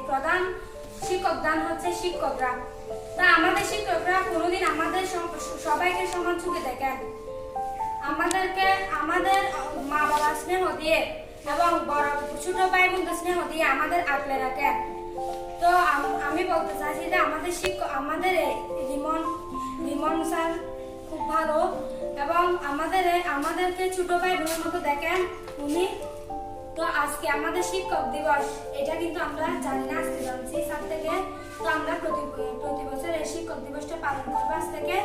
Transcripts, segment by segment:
প্রধান শিক্ষক দান হচ্ছে শিক্ষকরা। তা আমাদের শিক্ষকরা কোনোদিন আমাদের সবাইকে সমান চোখে দেখেন, আমাদেরকে আমাদের মা বাবা স্নেহ দিয়ে এবং বড় ছোট ভাই বোনদের স্নেহ দিয়ে আমাদের আগলে রাখেন। তো আমি বলতে চাইছি যে আমাদের শিক্ষক আমাদের রিমন স্যার খুব ভালো এবং আমাদেরকে ছোট ভাই বোনের মতো দেখেন উনি। তো আজকে আমাদের শিক্ষক দিবস, এটা কিন্তু আমরা জানি না, আজকে জানছি স্যার থেকে। তো আমরা প্রতি বছর এই শিক্ষক দিবসটা পালন করবো। আজ থেকে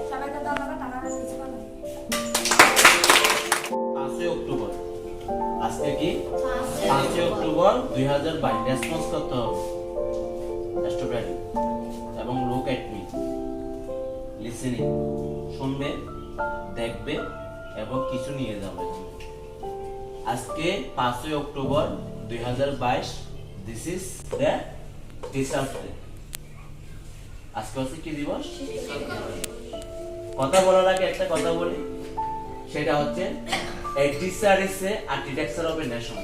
সবাইকে ধন্যবাদ। আমার কিছু বলুন। 5 অক্টোবর আজকে কি 5 অক্টোবর 2022 রেসপন্স করতে হবে স্টুডেন্ট এবং লুক এট মি, লিসেনিং, শুনবে, দেখবে এবং কিছু নিয়ে যাবে। আজকে 5 October 2022, this is the teachers day. আজকে হচ্ছে কি দিবস? কথা বলার আগে একটা কথা বলি, সেটা হচ্ছে a teacher is a architecture of a nation.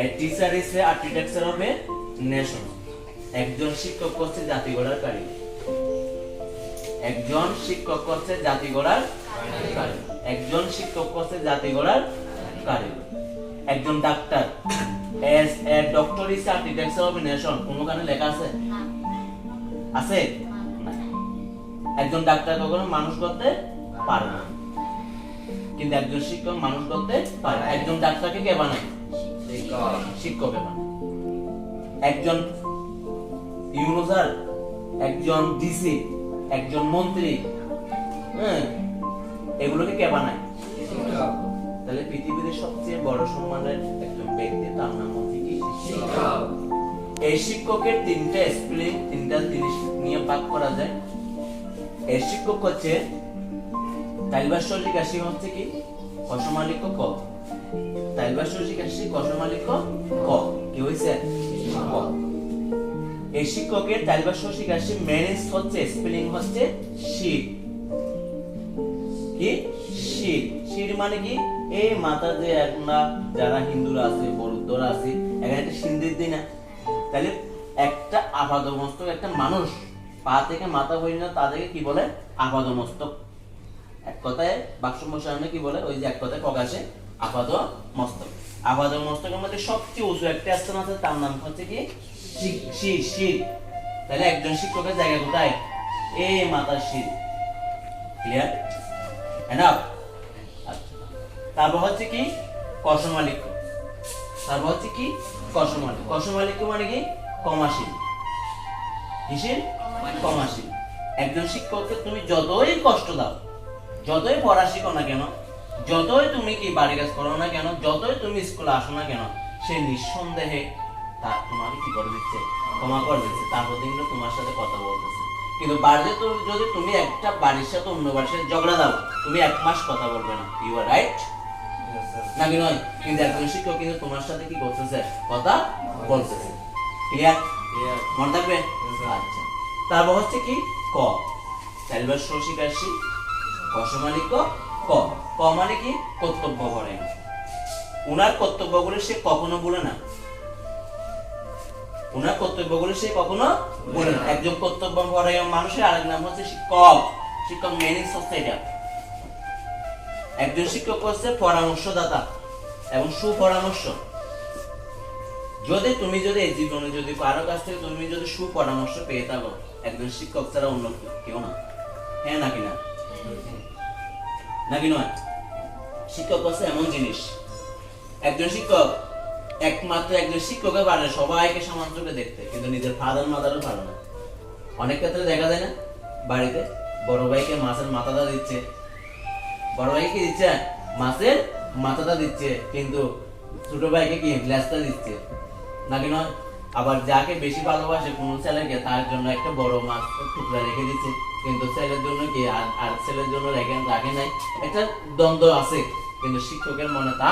A teacher is a architecture of a nation. একজন শিক্ষক হচ্ছে জাতি গড়ার কারিগর। একজন শিক্ষক হচ্ছে জাতি গড়ার কারিগর। একজন শিক্ষক হচ্ছে জাতি গড়ার কারিগর। একজন doctor, as a doctor is architecture of a nation, কোনখানে লেখা আছে? আছে না। একজন ডাক্তার কখনো মানুষ করতে পারে না, কিন্তু একজন শিক্ষক মানুষ করতে পারে। একজন ডাক্তারকে কে বানায়? শিক্ষক বানায়। একজন ইউনিভার্সাল, একজন ডিসি, একজন মন্ত্রী, এগুলোকে কে বানায়? তাহলে পৃথিবীতে সবচেয়ে বড় সম্মানের একজন ব্যক্তি, তার নাম হচ্ছে কি? শিক্ষক। এই শিক্ষকের তিনটা স্পেলিং, তিনটা জিনিস নিয়ে ভাগ করা যায়। এই শিক্ষক হচ্ছে তাইলবাসী কাশি হচ্ছে কি? কসমালিক ক। তাইলবাসী কাশি কসমালিক ক। কি হইছে? ক। এই শিক্ষকের তাইলবাসী কাশি মেইন হচ্ছে স্পেলিং হচ্ছে শীত। কি? শীত। শীত মানে কি? এই মাথা যে আমরা যারা হিন্দুরা আছে, বৌদ্ধরা আছে, এখানে একটা সিন্দির দিই না, তাহলে একটা আপাদমস্তক একটা মানুষ পা থেকে মাথা হই না, তাদেরকে কি বলে? আপাদমস্তক। এক কথায় বাক্সমশায়নে কি বলে? ওই যে এক কথায় প্রকাশে আপাদমস্তক। আপাদমস্তকের মধ্যে সবচেয়ে উঁচু একটা স্থান আছে, তার নাম হচ্ছে কি? শির। তাহলে একজন শিক্ষকের জায়গা কোথায়? এই মাথার শির। ক্লিয়ার? এনাফ? তারপর হচ্ছে কি? কসমালিক। তারপর হচ্ছে কি? কসমালিক। কসমালিক মানে কি? কমাশীল। কিসের? কমাশীল। একজন শিক্ষককে তুমি যতই কষ্ট দাও, যতই পড়া শিখো না কেন, যতই তুমি কি বাড়ি কাজ করো না কেন, যতই তুমি স্কুলে আসো না কেন, সে নিঃসন্দেহে তার তোমাকে কি করে দিচ্ছে? ক্ষমা করে দিচ্ছে। তারপর কিন্তু তোমার সাথে কথা বলতেছে। কিন্তু বাড়িতে তো যদি তুমি একটা বাড়ির সাথে অন্য বাড়ির সাথে ঝগড়া দাও, তুমি 1 মাস কথা বলবে না। ইউ আর রাইট নাকি নয়? কিন্তু একজন শিক্ষক কিন্তু তোমার সাথে কি করতেছে, কথা বলতেছে। ক্লিয়ার? মনে থাকবে? আচ্ছা, তারপর হচ্ছে কি ক, তাইলে স্বশিকার শি, ক সমানি ক, ক, ক মানে কি কর্তব্য করেন। উনার কর্তব্যগুলো সে কখনো বলে না, উনার কর্তব্যগুলো সে কখনো বলে না। একজন কর্তব্য পরায়ণ মানুষের আরেক নাম হচ্ছে শিক্ষক। শিক্ষক মিনিংস হচ্ছে এটা। একজন শিক্ষক হচ্ছে পরামর্শদাতা এবং সুপরামর্শ। তুমি যদি এই জীবনে যদি কারো কাছ থেকে তুমি যদি সুপরামর্শ পেয়ে থাকো, একজন শিক্ষক ছাড়া অন্য কেউ না। হ্যাঁ নাকি না? নাকি নয়? শিক্ষক হচ্ছে এমন জিনিস, একজন শিক্ষক একমাত্র একজন শিক্ষকের পারে সবাইকে সমান চোখে দেখতে, কিন্তু নিজের ফাদার মাদারও পারে না। অনেক ক্ষেত্রে দেখা যায় না, বাড়িতে বড় ভাইকে মাছের মাথাটা দিচ্ছে, বড় ভাইকে কি দিচ্ছে, মাছের মাথাটা দিচ্ছে, কিন্তু ছোট ভাইকে কি গ্লাসটা দিচ্ছে, নাকি নয়? আবার যাকে বেশি ভালোবাসে কোন ছেলেকে, তার জন্য একটা বড় মাছ টুকরা রেখে দিচ্ছে, কিন্তু ছেলের জন্য কি আর ছেলের জন্য রাখে নাই। একটা দ্বন্দ্ব আছে, কিন্তু শিক্ষকের মনে তা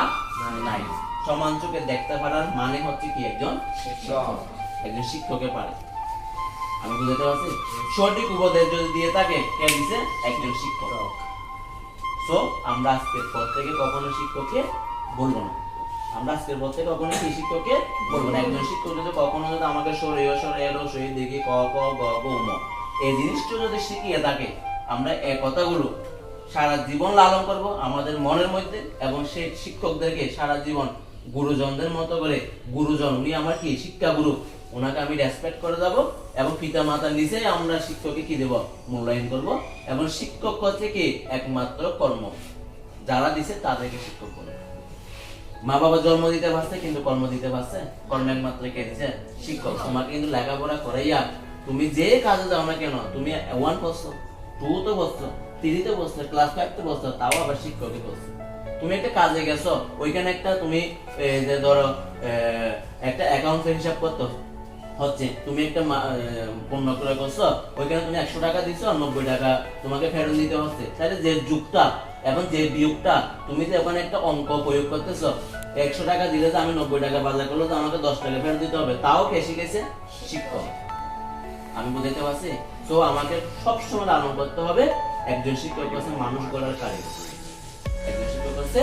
নাই। সমান চোখে দেখতে পারার মানে হচ্ছে কি একজন শিক্ষক, একজন শিক্ষকে পারে। আমি বুঝতে পারছি? সঠিক উপদেশ যদি দিয়ে থাকে, কে দিছে? একজন শিক্ষক। সো আমরা আজকের পর থেকে কখনো শিক্ষককে বলবো না, আমরা আজকের পর থেকে কখনো কি শিক্ষককে বলবো না। একজন শিক্ষক যদি কখনো যদি আমাকে সরে দেখি ক ক গ গ ম এই জিনিসটা যদি শিখিয়ে থাকে, আমরা এই কথাগুলো সারা জীবন লালন করব আমাদের মনের মধ্যে, এবং সেই শিক্ষকদেরকে সারা জীবন গুরুজনদের মতো করে, গুরুজন উনি আমার কি শিক্ষা গুরু, ওনাকে আমি রেসপেক্ট করে যাব, এবং পিতা মাতার নিচে আমরা শিক্ষককে কি দেব, মূল্যায়ন করব। এবং শিক্ষক হচ্ছে কি একমাত্র কর্ম, যারা দিছে তাদেরকে শিক্ষক বলে। মা বাবা জন্ম দিতে পারছে, কিন্তু কর্ম দিতে পারছে, কর্ম একমাত্র কে দিছে? শিক্ষক। তোমাকে কিন্তু লেখাপড়া করাইয়া তুমি যে কাজে যাও না কেন, তুমি 1 পড়ছো, 2 তো পড়ছো, 3 তো পড়ছো, ক্লাস 5 তো পড়ছো, তাও আবার শিক্ষকই পড়ছো। তুমি একটা কাজে গেছো, ওইখানে একটা তুমি যে ধরো একটা অ্যাকাউন্টের হিসাব করতে হচ্ছে, তুমি একটা পণ্য ক্রয় করছো, ওইখানে তুমি 100 টাকা দিছো, 90 টাকা তোমাকে ফেরত দিতে হচ্ছে। তাহলে যে যুগটা এবং যে বিয়োগটা, তুমি যে ওখানে একটা অঙ্ক প্রয়োগ করতেছো, 100 টাকা দিলে তো আমি 90 টাকা বাজার করলে তো আমাকে 10 টাকা ফেরত দিতে হবে, তাও কে শিখেছে? শিক্ষক। আমি বুঝাইতে পারছি? তো আমাকে সবসময় লালন করতে হবে একজন শিক্ষক হচ্ছে মানুষ গড়ার কারিগর, একজন শিক্ষক হচ্ছে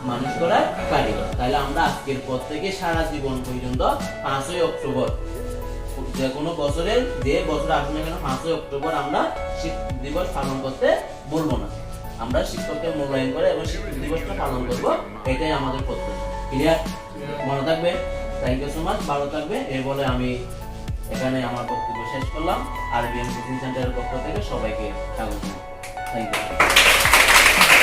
মানুষ গড়ার কারিগর। তাহলে আমরা আজকের পর থেকে সারা জীবন পর্যন্ত 5ই অক্টোবর, যে কোনো বছরের যে বছর আসুন না কেন, 5ই অক্টোবর আমরা শিক্ষক দিবস পালন করতে বলবো না। আমরা শিক্ষককে মূল্যায়ন করে এবং শিক্ষক দিবসটা পালন করব, এটাই আমাদের কর্তব্য। ক্লিয়ার? মনে থাকবে? থ্যাংক ইউ সো মাচ, ভালো থাকবে। এই বলে আমি এখানে আমার বক্তব্য শেষ করলাম। আরবিএম কোচিং সেন্টারের পক্ষ থেকে সবাইকে স্বাগত। Thank you.